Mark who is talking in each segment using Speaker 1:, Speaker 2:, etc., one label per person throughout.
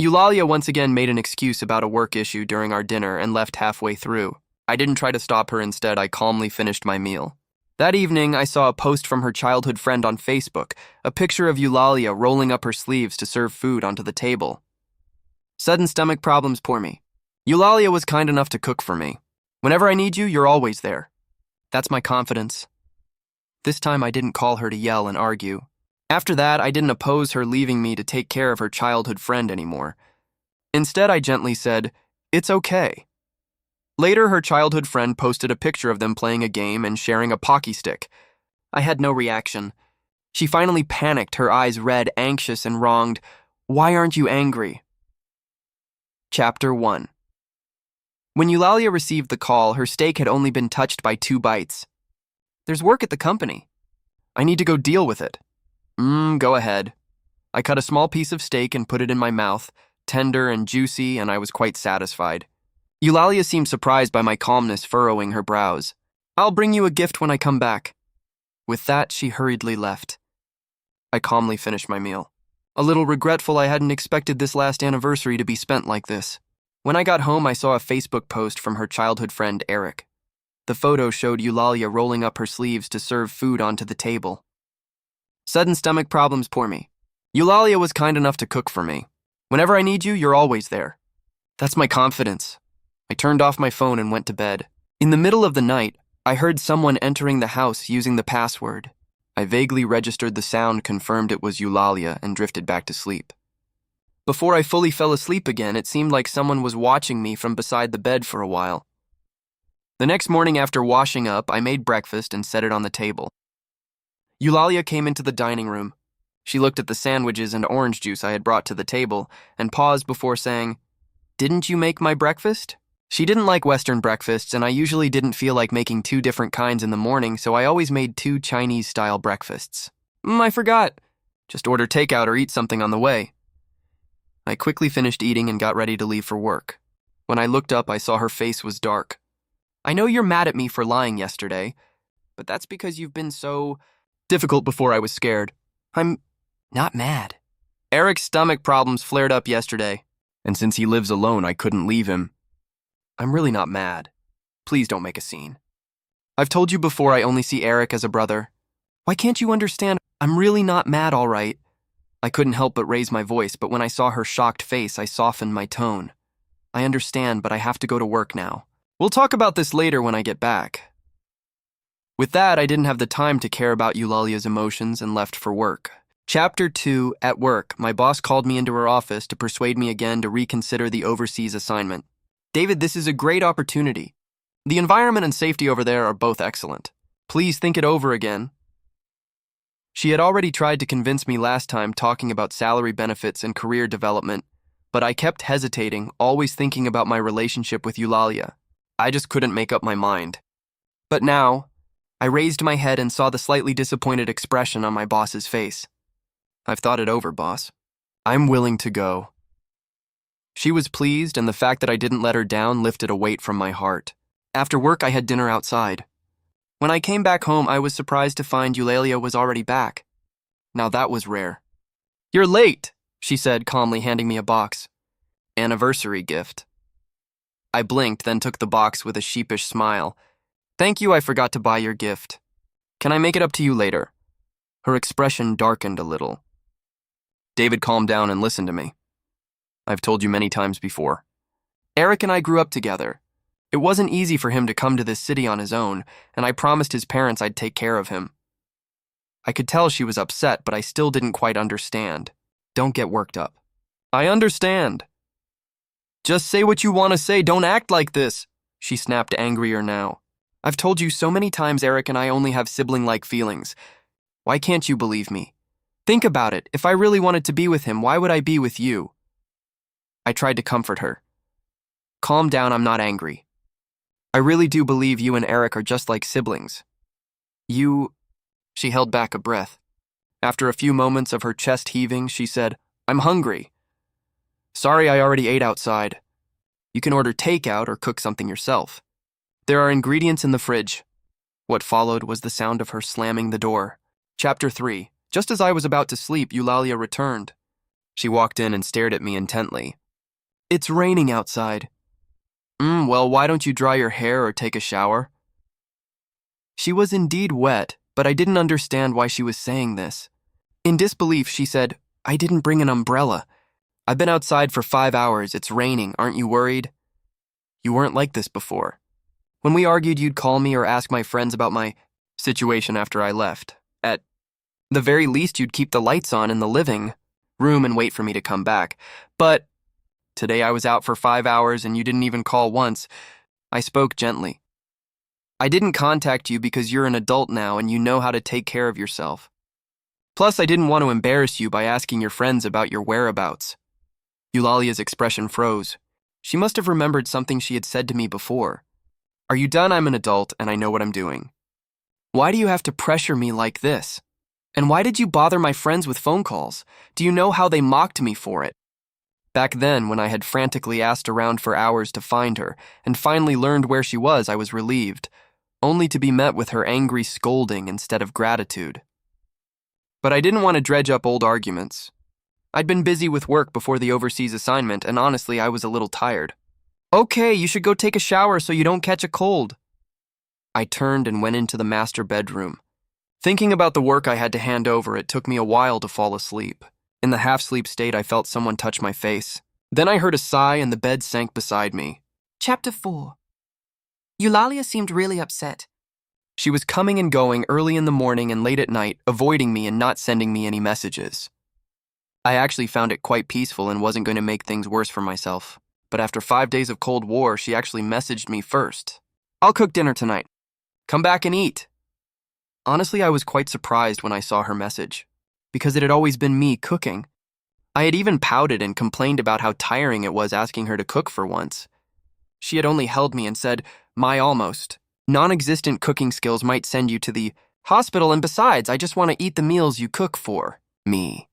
Speaker 1: Eulalia once again made an excuse about a work issue during our dinner and left halfway through. I didn't try to stop her. Instead, I calmly finished my meal. That evening, I saw a post from her childhood friend on Facebook, a picture of Eulalia rolling up her sleeves to serve food onto the table. Sudden stomach problems, poor me. Eulalia was kind enough to cook for me. Whenever I need you, you're always there. That's my confidence. This time I didn't call her to yell and argue. After that, I didn't oppose her leaving me to take care of her childhood friend anymore. Instead, I gently said, "It's okay." Later, her childhood friend posted a picture of them playing a game and sharing a Pocky stick. I had no reaction. She finally panicked, her eyes red, anxious, and wronged. "Why aren't you angry?" Chapter 1. When Eulalia received the call, her steak had only been touched by 2 bites. "There's work at the company. I need to go deal with it." Go ahead." I cut a small piece of steak and put it in my mouth, tender and juicy, and I was quite satisfied. Eulalia seemed surprised by my calmness, furrowing her brows. "I'll bring you a gift when I come back." With that, she hurriedly left. I calmly finished my meal. A little regretful I hadn't expected this last anniversary to be spent like this. When I got home, I saw a Facebook post from her childhood friend, Eric. The photo showed Eulalia rolling up her sleeves to serve food onto the table. Sudden stomach problems, poor me. Eulalia was kind enough to cook for me. Whenever I need you, you're always there. That's my confidence. I turned off my phone and went to bed. In the middle of the night, I heard someone entering the house using the password. I vaguely registered the sound, confirmed it was Eulalia, and drifted back to sleep. Before I fully fell asleep again, it seemed like someone was watching me from beside the bed for a while. The next morning after washing up, I made breakfast and set it on the table. Eulalia came into the dining room. She looked at the sandwiches and orange juice I had brought to the table and paused before saying, "Didn't you make my breakfast?" She didn't like Western breakfasts, and I usually didn't feel like making 2 different kinds in the morning, so I always made 2 Chinese-style breakfasts. I forgot. Just order takeout or eat something on the way." I quickly finished eating and got ready to leave for work. When I looked up, I saw her face was dark. "I know you're mad at me for lying yesterday, but that's because you've been so difficult before I was scared." "I'm not mad." "Eric's stomach problems flared up yesterday, and since he lives alone, I couldn't leave him. I'm really not mad. Please don't make a scene. I've told you before I only see Eric as a brother. Why can't you understand? I'm really not mad, all right." I couldn't help but raise my voice, but when I saw her shocked face, I softened my tone. "I understand, but I have to go to work now. We'll talk about this later when I get back." With that, I didn't have the time to care about Eulalia's emotions and left for work. Chapter 2. At work, my boss called me into her office to persuade me again to reconsider the overseas assignment. "David, this is a great opportunity. The environment and safety over there are both excellent. Please think it over again." She had already tried to convince me last time, talking about salary benefits and career development, but I kept hesitating, always thinking about my relationship with Eulalia. I just couldn't make up my mind. But now, I raised my head and saw the slightly disappointed expression on my boss's face. "I've thought it over, boss. I'm willing to go." She was pleased, and the fact that I didn't let her down lifted a weight from my heart. After work, I had dinner outside. When I came back home, I was surprised to find Eulalia was already back. Now that was rare. "You're late," she said, calmly handing me a box. "Anniversary gift." I blinked, then took the box with a sheepish smile. "Thank you, I forgot to buy your gift. Can I make it up to you later?" Her expression darkened a little. "David, calm down and listen to me. I've told you many times before. Eric and I grew up together. It wasn't easy for him to come to this city on his own, and I promised his parents I'd take care of him." I could tell she was upset, but I still didn't quite understand. "Don't get worked up." "I understand. Just say what you want to say, don't act like this," she snapped, angrier now. "I've told you so many times Eric and I only have sibling-like feelings. Why can't you believe me? Think about it. If I really wanted to be with him, why would I be with you?" I tried to comfort her. "Calm down, I'm not angry. I really do believe you and Eric are just like siblings. She held back a breath. After a few moments of her chest heaving, she said, "I'm hungry. Sorry, I already ate outside. You can order takeout or cook something yourself. There are ingredients in the fridge." What followed was the sound of her slamming the door. Chapter 3. Just as I was about to sleep, Eulalia returned. She walked in and stared at me intently. It's raining outside. Well, why don't you dry your hair or take a shower? She was indeed wet, but I didn't understand why she was saying this. In disbelief, she said, I didn't bring an umbrella. I've been outside for 5 hours. It's raining. Aren't you worried? You weren't like this before. When we argued, you'd call me or ask my friends about my situation after I left. At the very least, you'd keep the lights on in the living room and wait for me to come back. But today I was out for 5 hours and you didn't even call once. I spoke gently. I didn't contact you because you're an adult now and you know how to take care of yourself. Plus, I didn't want to embarrass you by asking your friends about your whereabouts. Eulalia's expression froze. She must have remembered something she had said to me before. Are you done? I'm an adult and I know what I'm doing. Why do you have to pressure me like this? And why did you bother my friends with phone calls? Do you know how they mocked me for it? Back then, when I had frantically asked around for hours to find her and finally learned where she was, I was relieved, only to be met with her angry scolding instead of gratitude. But I didn't want to dredge up old arguments. I'd been busy with work before the overseas assignment, and honestly, I was a little tired. Okay, you should go take a shower so you don't catch a cold. I turned and went into the master bedroom. Thinking about the work I had to hand over, it took me a while to fall asleep. In the half-sleep state, I felt someone touch my face. Then I heard a sigh and the bed sank beside me.
Speaker 2: Chapter 4. Eulalia seemed really upset.
Speaker 1: She was coming and going early in the morning and late at night, avoiding me and not sending me any messages. I actually found it quite peaceful and wasn't going to make things worse for myself. But after 5 days of Cold War, she actually messaged me first. I'll cook dinner tonight. Come back and eat. Honestly, I was quite surprised when I saw her message, because it had always been me cooking. I had even pouted and complained about how tiring it was asking her to cook for once. She had only held me and said, my almost non-existent cooking skills might send you to the hospital, and besides, I just want to eat the meals you cook for me.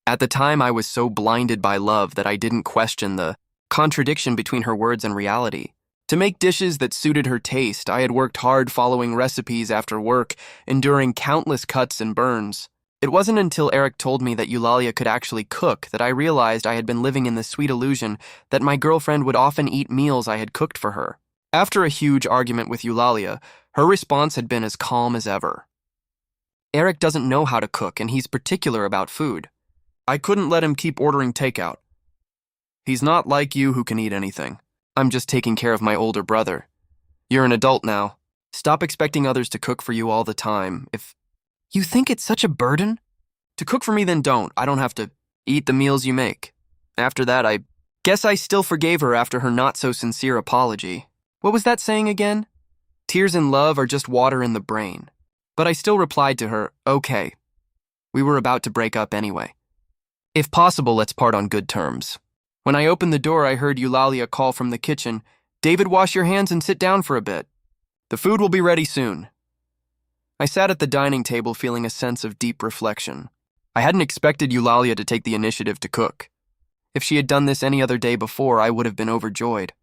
Speaker 1: At the time, I was so blinded by love that I didn't question the contradiction between her words and reality. To make dishes that suited her taste, I had worked hard following recipes after work, enduring countless cuts and burns. It wasn't until Eric told me that Eulalia could actually cook that I realized I had been living in the sweet illusion that my girlfriend would often eat meals I had cooked for her. After a huge argument with Eulalia, her response had been as calm as ever. Eric doesn't know how to cook, and he's particular about food. I couldn't let him keep ordering takeout. He's not like you who can eat anything. I'm just taking care of my older brother. You're an adult now. Stop expecting others to cook for you all the time. If you think it's such a burden to cook for me, then don't. I don't have to eat the meals you make. After that, I guess I still forgave her after her not-so-sincere apology. What was that saying again? Tears in love are just water in the brain. But I still replied to her, okay. We were about to break up anyway. If possible, let's part on good terms. When I opened the door, I heard Eulalia call from the kitchen, David, wash your hands and sit down for a bit. The food will be ready soon. I sat at the dining table feeling a sense of deep reflection. I hadn't expected Eulalia to take the initiative to cook. If she had done this any other day before, I would have been overjoyed.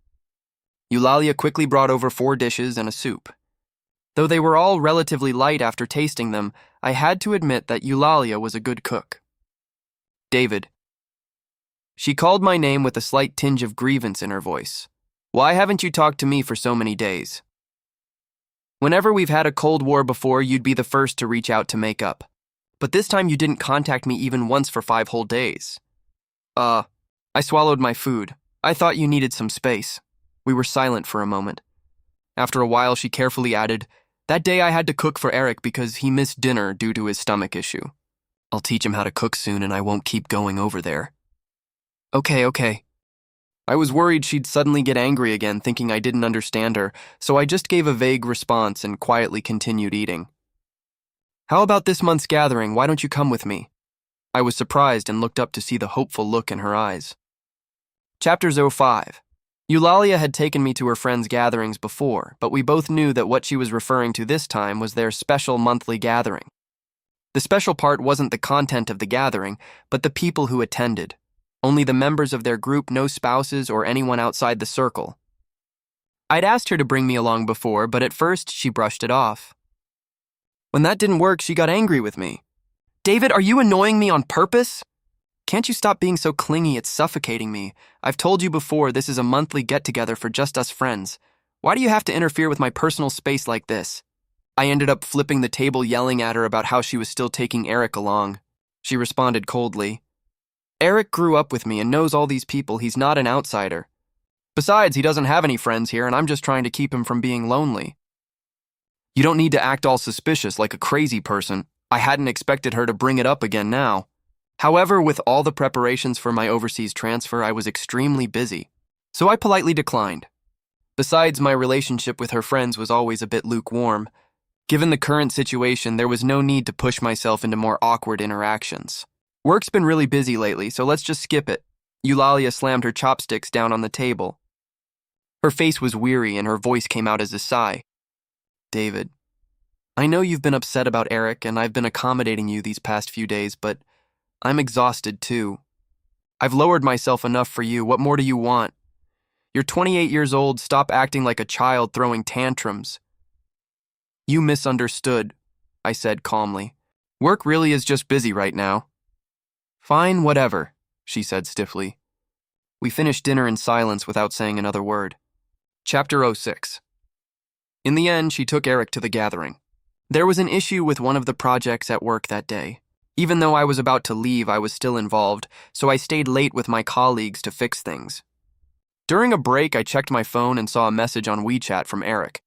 Speaker 1: Eulalia quickly brought over 4 dishes and a soup. Though they were all relatively light after tasting them, I had to admit that Eulalia was a good cook. David. She called my name with a slight tinge of grievance in her voice. Why haven't you talked to me for so many days? Whenever we've had a Cold War before, you'd be the first to reach out to make up. But this time you didn't contact me even once for 5 whole days. I swallowed my food. I thought you needed some space. We were silent for a moment. After a while, she carefully added, that day I had to cook for Eric because he missed dinner due to his stomach issue. I'll teach him how to cook soon and I won't keep going over there. Okay. I was worried she'd suddenly get angry again, thinking I didn't understand her, so I just gave a vague response and quietly continued eating. How about this month's gathering? Why don't you come with me? I was surprised and looked up to see the hopeful look in her eyes. Chapter 05. Eulalia had taken me to her friends' gatherings before, but we both knew that what she was referring to this time was their special monthly gathering. The special part wasn't the content of the gathering, but the people who attended. Only the members of their group, no spouses or anyone outside the circle. I'd asked her to bring me along before, but at first she brushed it off. When that didn't work, she got angry with me. David, are you annoying me on purpose? Can't you stop being so clingy? It's suffocating me. I've told you before this is a monthly get-together for just us friends. Why do you have to interfere with my personal space like this? I ended up flipping the table, yelling at her about how she was still taking Eric along. She responded coldly. Eric grew up with me and knows all these people. He's not an outsider. Besides, he doesn't have any friends here, and I'm just trying to keep him from being lonely. You don't need to act all suspicious like a crazy person. I hadn't expected her to bring it up again now. However, with all the preparations for my overseas transfer, I was extremely busy, so I politely declined. Besides, my relationship with her friends was always a bit lukewarm. Given the current situation, there was no need to push myself into more awkward interactions. Work's been really busy lately, so let's just skip it. Eulalia slammed her chopsticks down on the table. Her face was weary and her voice came out as a sigh. David, I know you've been upset about Eric and I've been accommodating you these past few days, but I'm exhausted too. I've lowered myself enough for you. What more do you want? You're 28 years old. Stop acting like a child throwing tantrums. You misunderstood, I said calmly. Work really is just busy right now. Fine, whatever, she said stiffly. We finished dinner in silence without saying another word. Chapter 06. In the end, she took Eric to the gathering. There was an issue with one of the projects at work that day. Even though I was about to leave, I was still involved, so I stayed late with my colleagues to fix things. During a break, I checked my phone and saw a message on WeChat from Eric.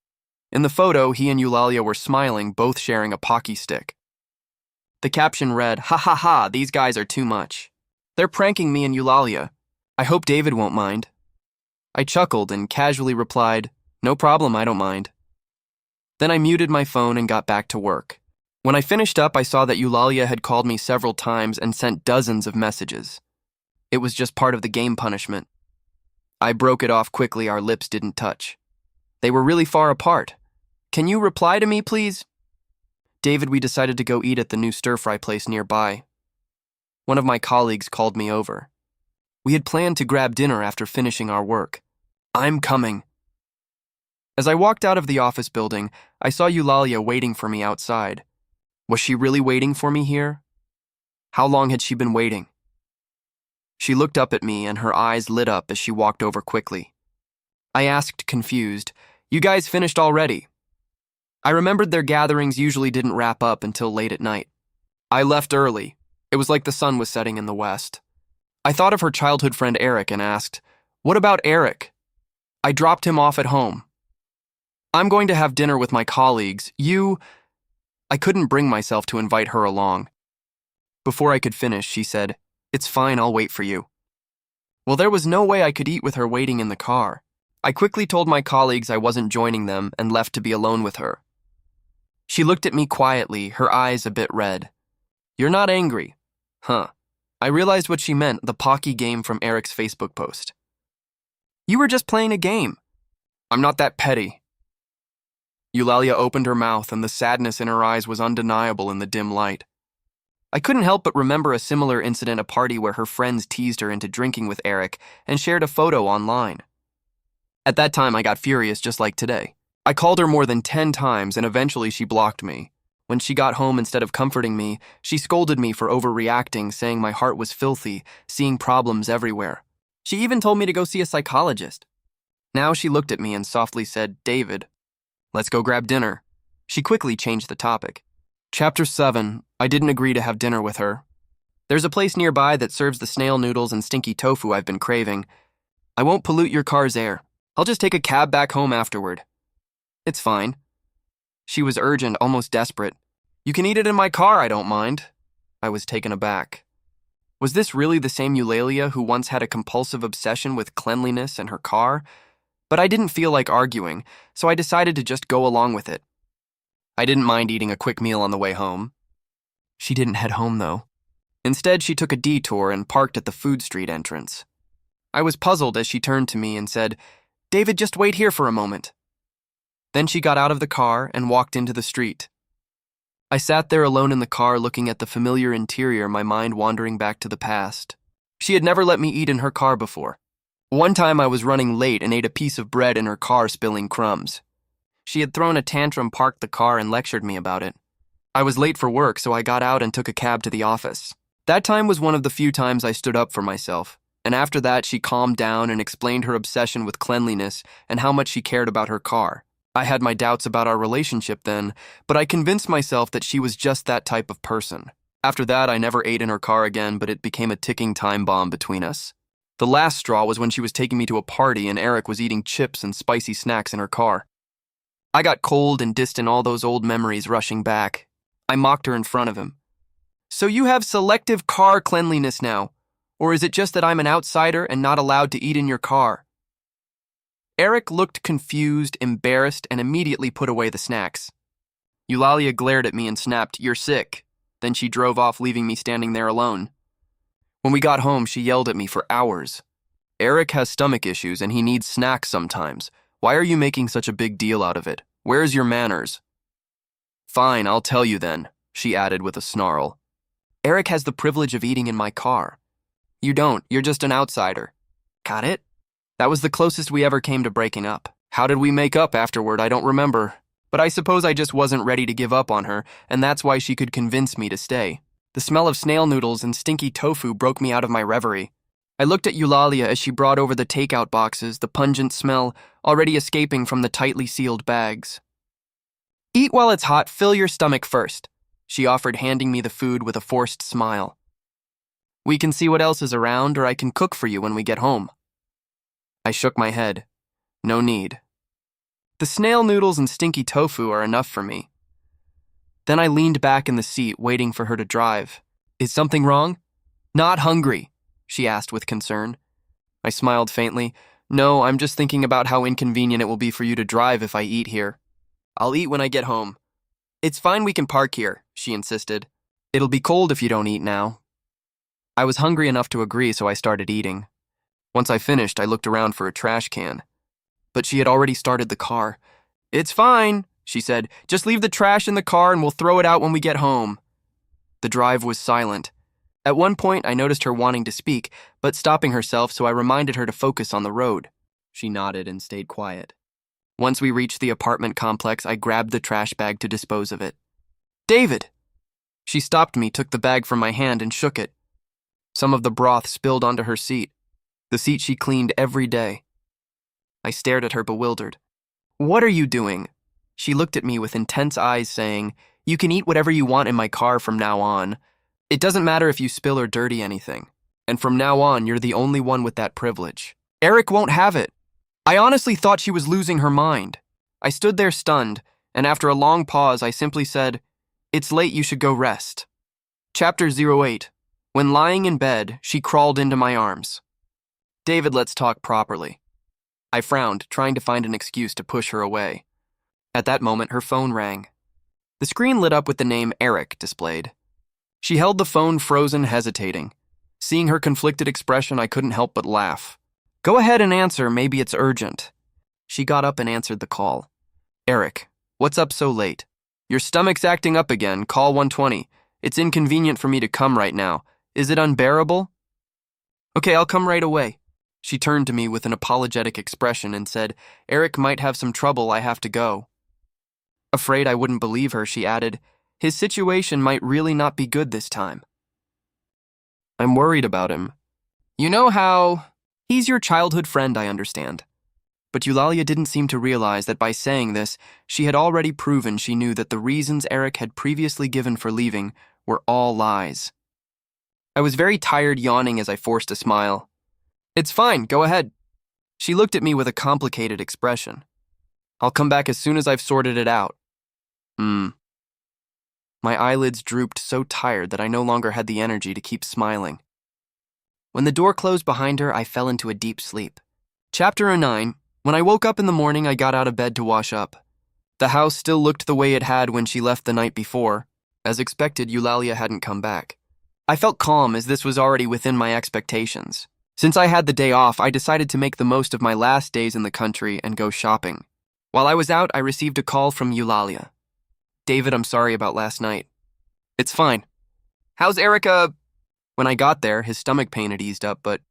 Speaker 1: In the photo, he and Eulalia were smiling, both sharing a Pocky stick. The caption read, "Ha ha ha, these guys are too much. They're pranking me and Eulalia. I hope David won't mind." I chuckled and casually replied, "No problem, I don't mind." Then I muted my phone and got back to work. When I finished up, I saw that Eulalia had called me several times and sent dozens of messages. It was just part of the game punishment. I broke it off quickly. Our lips didn't touch. They were really far apart. Can you reply to me, please? David, we decided to go eat at the new stir-fry place nearby. One of my colleagues called me over. We had planned to grab dinner after finishing our work. I'm coming. As I walked out of the office building, I saw Eulalia waiting for me outside. Was she really waiting for me here? How long had she been waiting? She looked up at me and her eyes lit up as she walked over quickly. I asked, confused, "You guys finished already?" I remembered their gatherings usually didn't wrap up until late at night. I left early. It was like the sun was setting in the west. I thought of her childhood friend Eric and asked, "What about Eric?" I dropped him off at home. "I'm going to have dinner with my colleagues. I couldn't bring myself to invite her along. Before I could finish, she said, "It's fine, I'll wait for you." Well, there was no way I could eat with her waiting in the car. I quickly told my colleagues I wasn't joining them and left to be alone with her. She looked at me quietly, her eyes a bit red. "You're not angry?" Huh. I realized what she meant, the Pocky game from Eric's Facebook post. "You were just playing a game." "I'm not that petty." Eulalia opened her mouth and the sadness in her eyes was undeniable in the dim light. I couldn't help but remember a similar incident at a party where her friends teased her into drinking with Eric and shared a photo online. At that time, I got furious just like today. I called her more than 10 times and eventually she blocked me. When she got home, instead of comforting me, she scolded me for overreacting, saying my heart was filthy, seeing problems everywhere. She even told me to go see a psychologist. Now she looked at me and softly said, "David, let's go grab dinner." She quickly changed the topic. Chapter 7. I didn't agree to have dinner with her. There's a place nearby that serves the snail noodles and stinky tofu I've been craving. I won't pollute your car's air. I'll just take a cab back home afterward. It's fine. She was urgent, almost desperate. You can eat it in my car, I don't mind. I was taken aback. Was this really the same Eulalia who once had a compulsive obsession with cleanliness in her car? But I didn't feel like arguing, so I decided to just go along with it. I didn't mind eating a quick meal on the way home. She didn't head home, though. Instead, she took a detour and parked at the food street entrance. I was puzzled as she turned to me and said, "David, just wait here for a moment." Then she got out of the car and walked into the street. I sat there alone in the car looking at the familiar interior, my mind wandering back to the past. She had never let me eat in her car before. One time I was running late and ate a piece of bread in her car, spilling crumbs. She had thrown a tantrum, parked the car, and lectured me about it. I was late for work, so I got out and took a cab to the office. That time was one of the few times I stood up for myself, and after that she calmed down and explained her obsession with cleanliness and how much she cared about her car. I had my doubts about our relationship then, but I convinced myself that she was just that type of person. After that, I never ate in her car again, but it became a ticking time bomb between us. The last straw was when she was taking me to a party and Eric was eating chips and spicy snacks in her car. I got cold and distant, all those old memories rushing back. I mocked her in front of him. So you have selective car cleanliness now, or is it just that I'm an outsider and not allowed to eat in your car? Eric looked confused, embarrassed, and immediately put away the snacks. Eulalia glared at me and snapped, "You're sick." Then she drove off, leaving me standing there alone. When we got home, she yelled at me for hours. "Eric has stomach issues and he needs snacks sometimes. Why are you making such a big deal out of it? Where's your manners?" "Fine, I'll tell you then," she added with a snarl. "Eric has the privilege of eating in my car. You don't, you're just an outsider." Got it? That was the closest we ever came to breaking up. How did we make up afterward, I don't remember. But I suppose I just wasn't ready to give up on her, and that's why she could convince me to stay. The smell of snail noodles and stinky tofu broke me out of my reverie. I looked at Eulalia as she brought over the takeout boxes, the pungent smell already escaping from the tightly sealed bags. "Eat while it's hot, fill your stomach first," she offered, handing me the food with a forced smile. "We can see what else is around, or I can cook for you when we get home." I shook my head. No need. The snail noodles and stinky tofu are enough for me. Then I leaned back in the seat, waiting for her to drive. "Is something wrong?" "Not hungry," she asked with concern. I smiled faintly. "No, I'm just thinking about how inconvenient it will be for you to drive if I eat here. I'll eat when I get home." "It's fine, we can park here," she insisted. "It'll be cold if you don't eat now." I was hungry enough to agree, so I started eating. Once I finished, I looked around for a trash can. But she had already started the car. "It's fine," she said. "Just leave the trash in the car and we'll throw it out when we get home." The drive was silent. At one point, I noticed her wanting to speak, but stopping herself, so I reminded her to focus on the road. She nodded and stayed quiet. Once we reached the apartment complex, I grabbed the trash bag to dispose of it. "David!" She stopped me, took the bag from my hand, and shook it. Some of the broth spilled onto her seat, the seat she cleaned every day. I stared at her, bewildered. "What are you doing?" She looked at me with intense eyes, saying, "You can eat whatever you want in my car from now on. It doesn't matter if you spill or dirty anything. And from now on, you're the only one with that privilege. Eric won't have it." I honestly thought she was losing her mind. I stood there stunned, and after a long pause, I simply said, "It's late, you should go rest." Chapter 08. When lying in bed, she crawled into my arms. "David, let's talk properly." I frowned, trying to find an excuse to push her away. At that moment, her phone rang. The screen lit up with the name Eric displayed. She held the phone frozen, hesitating. Seeing her conflicted expression, I couldn't help but laugh. "Go ahead and answer, maybe it's urgent." She got up and answered the call. "Eric, what's up so late? Your stomach's acting up again, call 120. It's inconvenient for me to come right now. Is it unbearable?" "Okay, I'll come right away." She turned to me with an apologetic expression and said, "Eric might have some trouble, I have to go." Afraid I wouldn't believe her, she added, "His situation might really not be good this time." "I'm worried about him." "You know how... He's your childhood friend, I understand." But Eulalia didn't seem to realize that by saying this, she had already proven she knew that the reasons Eric had previously given for leaving were all lies. I was very tired, yawning as I forced a smile. "It's fine, go ahead." She looked at me with a complicated expression. "I'll come back as soon as I've sorted it out." My eyelids drooped, so tired that I no longer had the energy to keep smiling. When the door closed behind her, I fell into a deep sleep. Chapter 9. When I woke up in the morning, I got out of bed to wash up. The house still looked the way it had when she left the night before. As expected, Eulalia hadn't come back. I felt calm, as this was already within my expectations. Since I had the day off, I decided to make the most of my last days in the country and go shopping. While I was out, I received a call from Eulalia. "David, I'm sorry about last night." "It's fine." "How's Erica?" When I got there, his stomach pain had eased up, but...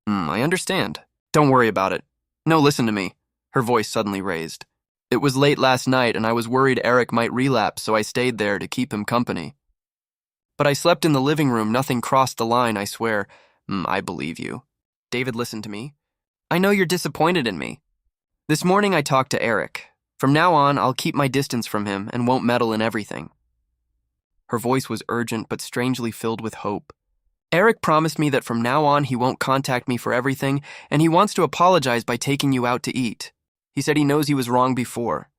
Speaker 1: I understand. Don't worry about it. No, listen to me. Her voice suddenly raised. "It was late last night, and I was worried Eric might relapse, so I stayed there to keep him company." But I slept in the living room, nothing crossed the line, I swear. I believe you. David listened to me. I know you're disappointed in me. This morning I talked to Eric. From now on, I'll keep my distance from him and won't meddle in everything. Her voice was urgent but strangely filled with hope. Eric promised me that from now on he won't contact me for everything, and he wants to apologize by taking you out to eat. He said he knows he was wrong before.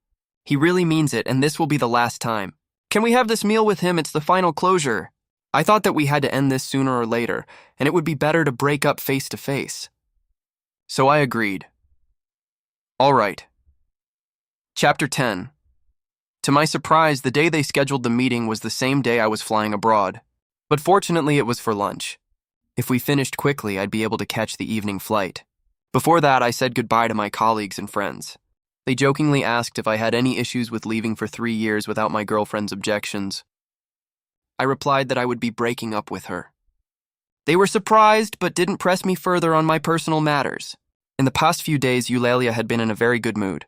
Speaker 1: He really means it, and this will be the last time. Can we have this meal with him? It's the final closure. I thought that we had to end this sooner or later, and it would be better to break up face to face. So I agreed. All right. Chapter 10. To my surprise, the day they scheduled the meeting was the same day I was flying abroad. But fortunately, it was for lunch. If we finished quickly, I'd be able to catch the evening flight. Before that, I said goodbye to my colleagues and friends. They jokingly asked if I had any issues with leaving for 3 years without my girlfriend's objections. I replied that I would be breaking up with her. They were surprised, but didn't press me further on my personal matters. In the past few days, Eulalia had been in a very good mood.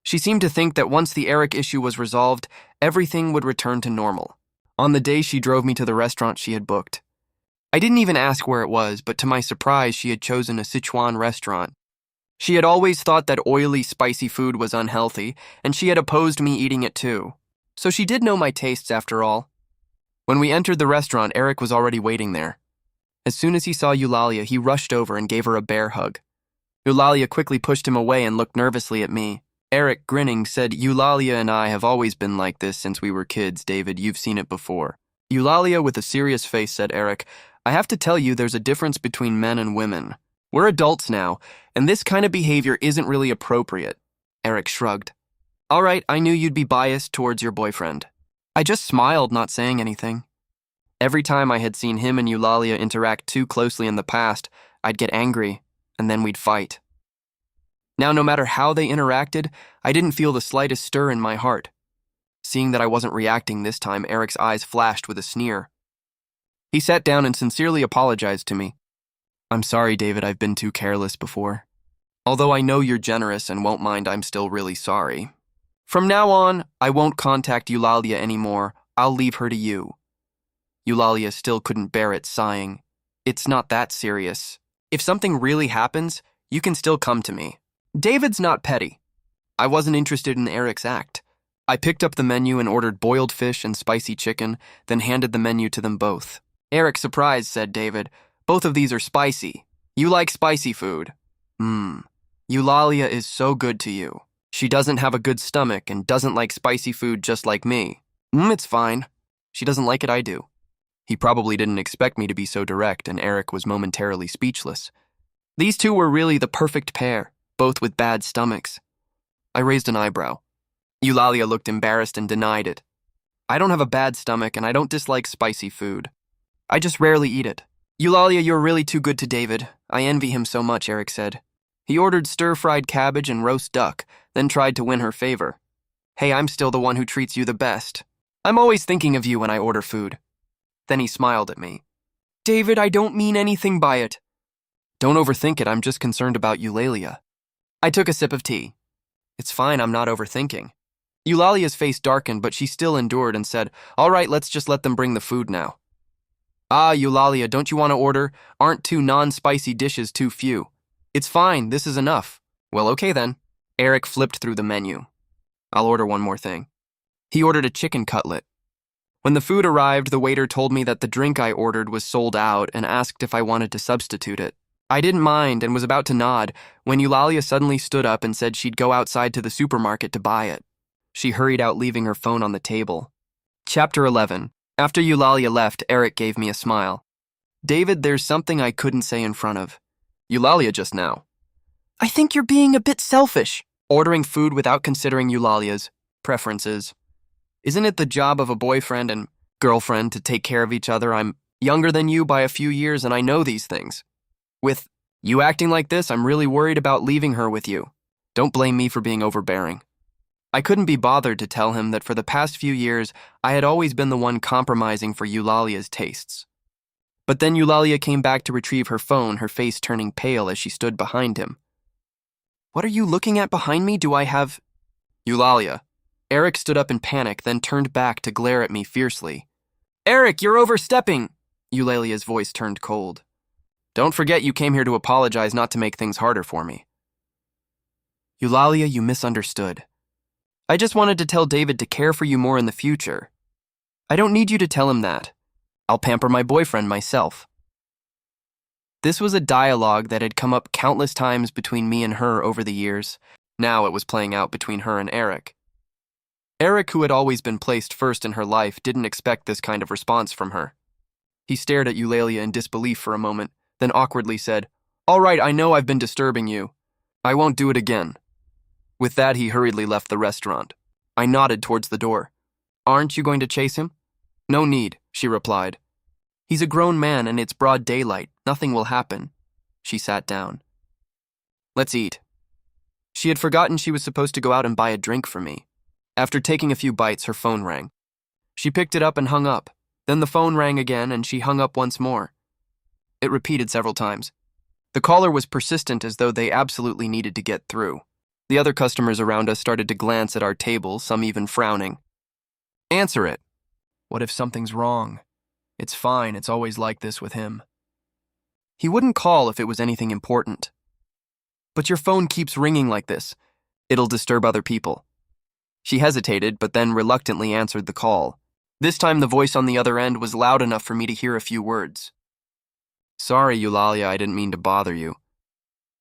Speaker 1: She seemed to think that once the Eric issue was resolved, everything would return to normal. On the day she drove me to the restaurant she had booked. I didn't even ask where it was, but to my surprise, she had chosen a Sichuan restaurant. She had always thought that oily, spicy food was unhealthy, and she had opposed me eating it too. So she did know my tastes after all. When we entered the restaurant, Eric was already waiting there. As soon as he saw Eulalia, he rushed over and gave her a bear hug. Eulalia quickly pushed him away and looked nervously at me. Eric, grinning, said, "Eulalia and I have always been like this since we were kids, David. You've seen it before." Eulalia, with a serious face, said, "Eric, I have to tell you there's a difference between men and women. We're adults now, and this kind of behavior isn't really appropriate." Eric shrugged. "All right, I knew you'd be biased towards your boyfriend." I just smiled, not saying anything. Every time I had seen him and Eulalia interact too closely in the past, I'd get angry, and then we'd fight. Now, no matter how they interacted, I didn't feel the slightest stir in my heart. Seeing that I wasn't reacting this time, Eric's eyes flashed with a sneer. He sat down and sincerely apologized to me. "I'm sorry, David, I've been too careless before. Although I know you're generous and won't mind, I'm still really sorry. From now on, I won't contact Eulalia anymore. I'll leave her to you." Eulalia still couldn't bear it, sighing. "It's not that serious. If something really happens, you can still come to me." David's not petty. I wasn't interested in Eric's act. I picked up the menu and ordered boiled fish and spicy chicken, then handed the menu to them both. "Eric, surprised," said David. "Both of these are spicy. You like spicy food." Eulalia is so good to you. She doesn't have a good stomach and doesn't like spicy food just like me." It's fine. She doesn't like it, I do." He probably didn't expect me to be so direct, and Eric was momentarily speechless. These two were really the perfect pair, both with bad stomachs. I raised an eyebrow. Eulalia looked embarrassed and denied it. "I don't have a bad stomach, and I don't dislike spicy food. I just rarely eat it." "Eulalia, you're really too good to David. I envy him so much," Eric said. He ordered stir-fried cabbage and roast duck, then tried to win her favor. "Hey, I'm still the one who treats you the best. I'm always thinking of you when I order food." Then he smiled at me. "David, I don't mean anything by it." "Don't overthink it, I'm just concerned about Eulalia." I took a sip of tea. "It's fine, I'm not overthinking." Eulalia's face darkened, but she still endured and said, "All right, let's just let them bring the food now." "Ah, Eulalia, don't you want to order? Aren't 2 non-spicy dishes too few?" "It's fine, this is enough." "Well, okay then." Eric flipped through the menu. "I'll order one more thing." He ordered a chicken cutlet. When the food arrived, the waiter told me that the drink I ordered was sold out and asked if I wanted to substitute it. I didn't mind and was about to nod when Eulalia suddenly stood up and said she'd go outside to the supermarket to buy it. She hurried out, leaving her phone on the table. Chapter 11. After Eulalia left, Eric gave me a smile. "David, there's something I couldn't say in front of Eulalia just now. I think you're being a bit selfish, ordering food without considering Eulalia's preferences. Isn't it the job of a boyfriend and girlfriend to take care of each other? I'm younger than you by a few years and I know these things. With you acting like this, I'm really worried about leaving her with you. Don't blame me for being overbearing." I couldn't be bothered to tell him that for the past few years, I had always been the one compromising for Eulalia's tastes. But then Eulalia came back to retrieve her phone, her face turning pale as she stood behind him. "What are you looking at behind me? Do I have—" "Eulalia." Eric stood up in panic, then turned back to glare at me fiercely. Eric, you're overstepping! Eulalia's voice turned cold. Don't forget you came here to apologize, not to make things harder for me. Eulalia, you misunderstood. I just wanted to tell David to care for you more in the future. I don't need you to tell him that. I'll pamper my boyfriend myself. This was a dialogue that had come up countless times between me and her over the years. Now it was playing out between her and Eric. Eric, who had always been placed first in her life, didn't expect this kind of response from her. He stared at Eulalia in disbelief for a moment, then awkwardly said, "All right, I know I've been disturbing you. I won't do it again." With that, he hurriedly left the restaurant. I nodded towards the door. "Aren't you going to chase him?" "No need," she replied. "He's a grown man and it's broad daylight. Nothing will happen." She sat down. "Let's eat." She had forgotten she was supposed to go out and buy a drink for me. After taking a few bites, her phone rang. She picked it up and hung up. Then the phone rang again and she hung up once more. It repeated several times. The caller was persistent, as though they absolutely needed to get through. The other customers around us started to glance at our table, some even frowning. "Answer it." "What if something's wrong?" "It's fine, it's always like this with him." "He wouldn't call if it was anything important." "But your phone keeps ringing like this. It'll disturb other people." She hesitated, but then reluctantly answered the call. This time the voice on the other end was loud enough for me to hear a few words. "Sorry, Eulalia, I didn't mean to bother you.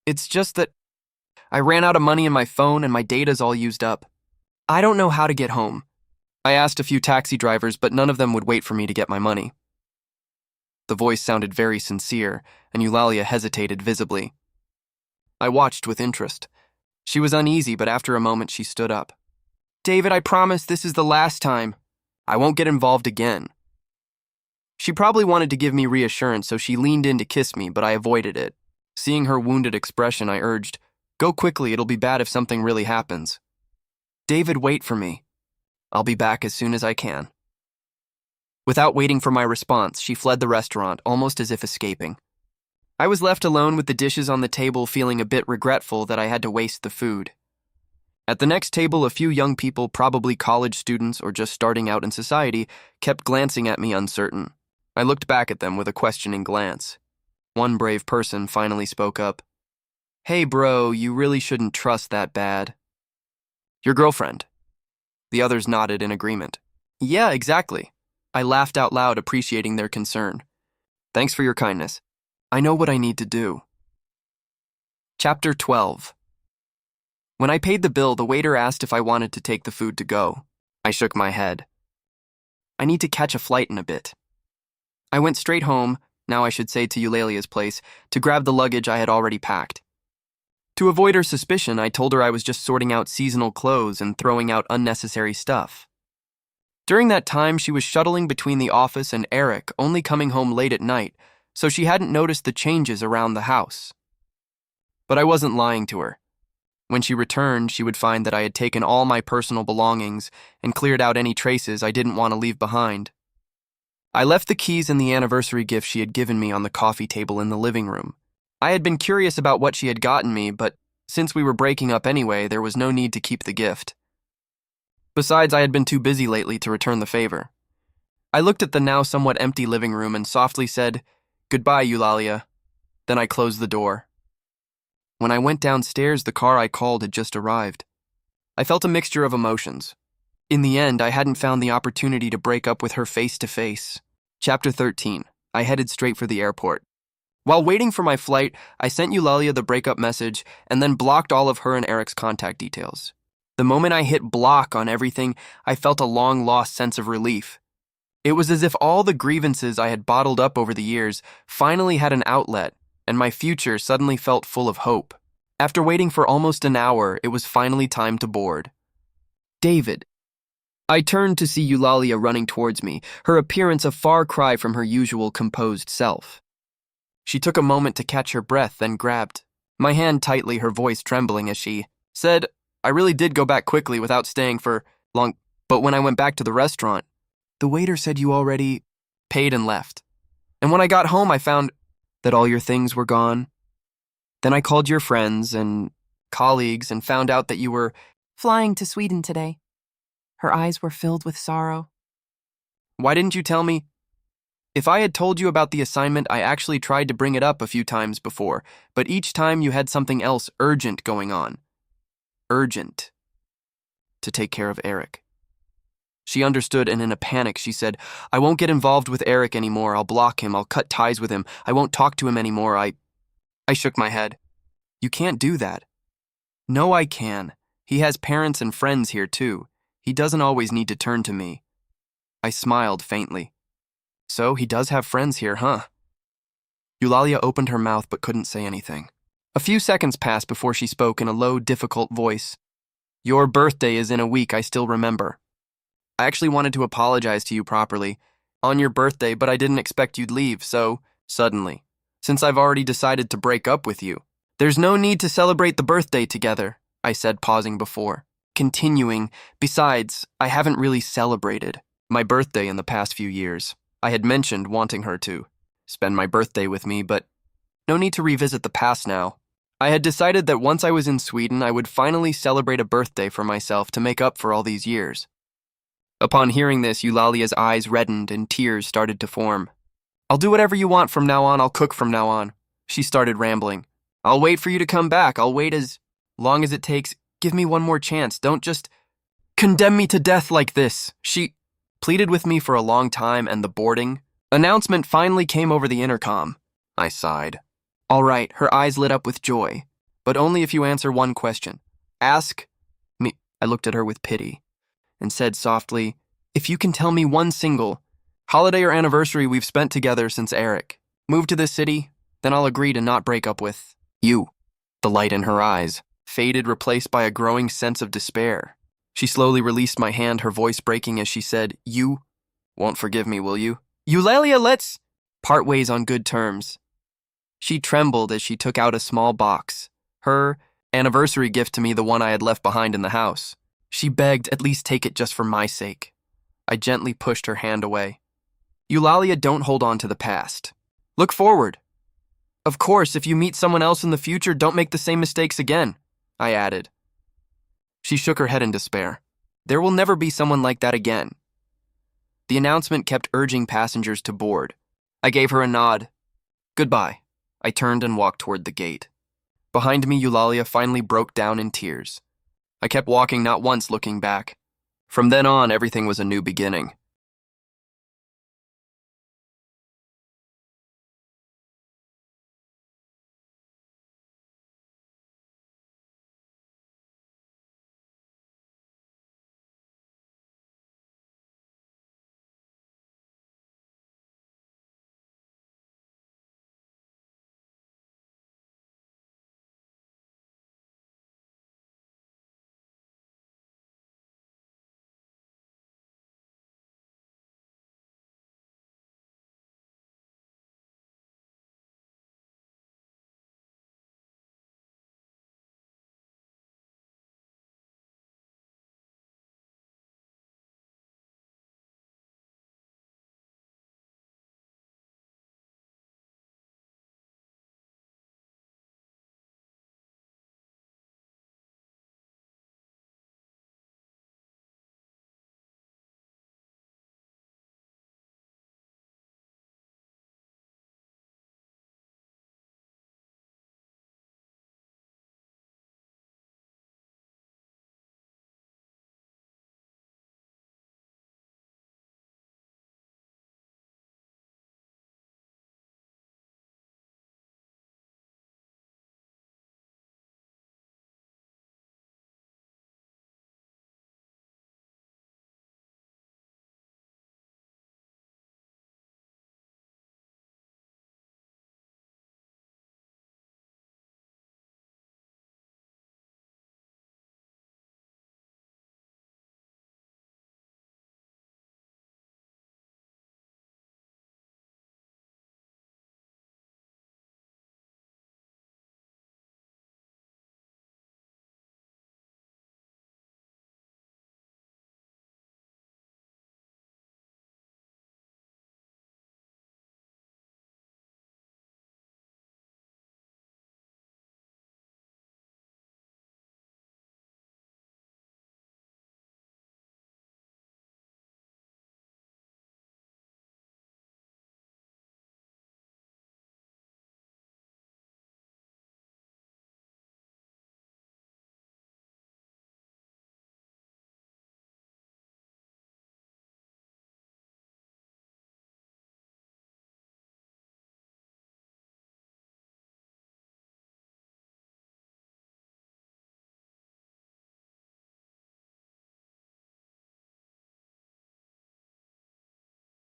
Speaker 1: It's just that I ran out of money in my phone and my data's all used up. I don't know how to get home. I asked a few taxi drivers, but none of them would wait for me to get my money." The voice sounded very sincere, and Eulalia hesitated visibly. I watched with interest. She was uneasy, but after a moment she stood up. "David, I promise this is the last time. I won't get involved again." She probably wanted to give me reassurance, so she leaned in to kiss me, but I avoided it. Seeing her wounded expression, I urged, "Go quickly, it'll be bad if something really happens." "David, wait for me. I'll be back as soon as I can." Without waiting for my response, she fled the restaurant, almost as if escaping. I was left alone with the dishes on the table, feeling a bit regretful that I had to waste the food. At the next table, a few young people, probably college students or just starting out in society, kept glancing at me uncertain. I looked back at them with a questioning glance. One brave person finally spoke up. "Hey bro, you really shouldn't trust that bad." "Your girlfriend." The others nodded in agreement. "Yeah, exactly." I laughed out loud, appreciating their concern. "Thanks for your kindness. I know what I need to do." Chapter 12. When I paid the bill, the waiter asked if I wanted to take the food to go. I shook my head. I need to catch a flight in a bit. I went straight home, now I should say to Eulalia's place, to grab the luggage I had already packed. To avoid her suspicion, I told her I was just sorting out seasonal clothes and throwing out unnecessary stuff. During that time, she was shuttling between the office and Eric, only coming home late at night, so she hadn't noticed the changes around the house. But I wasn't lying to her. When she returned, she would find that I had taken all my personal belongings and cleared out any traces I didn't want to leave behind. I left the keys and the anniversary gift she had given me on the coffee table in the living room. I had been curious about what she had gotten me, but since we were breaking up anyway, there was no need to keep the gift. Besides, I had been too busy lately to return the favor. I looked at the now somewhat empty living room and softly said, "Goodbye, Eulalia." Then I closed the door. When I went downstairs, the car I called had just arrived. I felt a mixture of emotions. In the end, I hadn't found the opportunity to break up with her face to face. Chapter 13. I headed straight for the airport. While waiting for my flight, I sent Eulalia the breakup message and then blocked all of her and Eric's contact details. The moment I hit block on everything, I felt a long-lost sense of relief. It was as if all the grievances I had bottled up over the years finally had an outlet, and my future suddenly felt full of hope. After waiting for almost an hour, it was finally time to board. David. I turned to see Eulalia running towards me, her appearance a far cry from her usual composed self. She took a moment to catch her breath, then grabbed my hand tightly, her voice trembling as she said, "I really did go back quickly without staying for long, but when I went back to the restaurant, the waiter said you already paid and left. And when I got home, I found that all your things were gone. Then I called your friends and colleagues and found out that you were
Speaker 2: flying to Sweden today." Her eyes were filled with sorrow.
Speaker 1: Why didn't you tell me? If I had told you about the assignment, I actually tried to bring it up a few times before, but each time you had something else urgent going on. Urgent. To take care of Eric. She understood, and in a panic, she said, I won't get involved with Eric anymore. I'll block him. I'll cut ties with him. I won't talk to him anymore. I shook my head. You can't do that. No, I can. He has parents and friends here, too. He doesn't always need to turn to me. I smiled faintly. So he does have friends here, huh? Eulalia opened her mouth but couldn't say anything. A few seconds passed before she spoke in a low, difficult voice. Your birthday is in a week, I still remember. I actually wanted to apologize to you properly on your birthday, but I didn't expect you'd leave, so, suddenly, since I've already decided to break up with you, there's no need to celebrate the birthday together, I said, pausing before. Continuing, besides, I haven't really celebrated my birthday in the past few years. I had mentioned wanting her to spend my birthday with me, but no need to revisit the past now. I had decided that once I was in Sweden, I would finally celebrate a birthday for myself to make up for all these years. Upon hearing this, Eulalia's eyes reddened and tears started to form. I'll do whatever you want from now on. I'll cook from now on. She started rambling. I'll wait for you to come back. I'll wait as long as it takes. Give me one more chance. Don't just condemn me to death like this. She pleaded with me for a long time, and the boarding announcement finally came over the intercom. I sighed. All right, her eyes lit up with joy, but only if you answer one question. Ask me. I looked at her with pity and said softly, if you can tell me one single holiday or anniversary we've spent together since Eric moved to this city, then I'll agree to not break up with you. The light in her eyes faded, replaced by a growing sense of despair. She slowly released my hand, her voice breaking as she said, You won't forgive me, will you? Eulalia, let's part ways on good terms. She trembled as she took out a small box, her anniversary gift to me, the one I had left behind in the house. She begged, at least take it just for my sake. I gently pushed her hand away. Eulalia, don't hold on to the past. Look forward. Of course, if you meet someone else in the future, don't make the same mistakes again, I added. She shook her head in despair. There will never be someone like that again. The announcement kept urging passengers to board. I gave her a nod. Goodbye. I turned and walked toward the gate. Behind me, Eulalia finally broke down in tears. I kept walking, not once looking back. From then on, everything was a new beginning.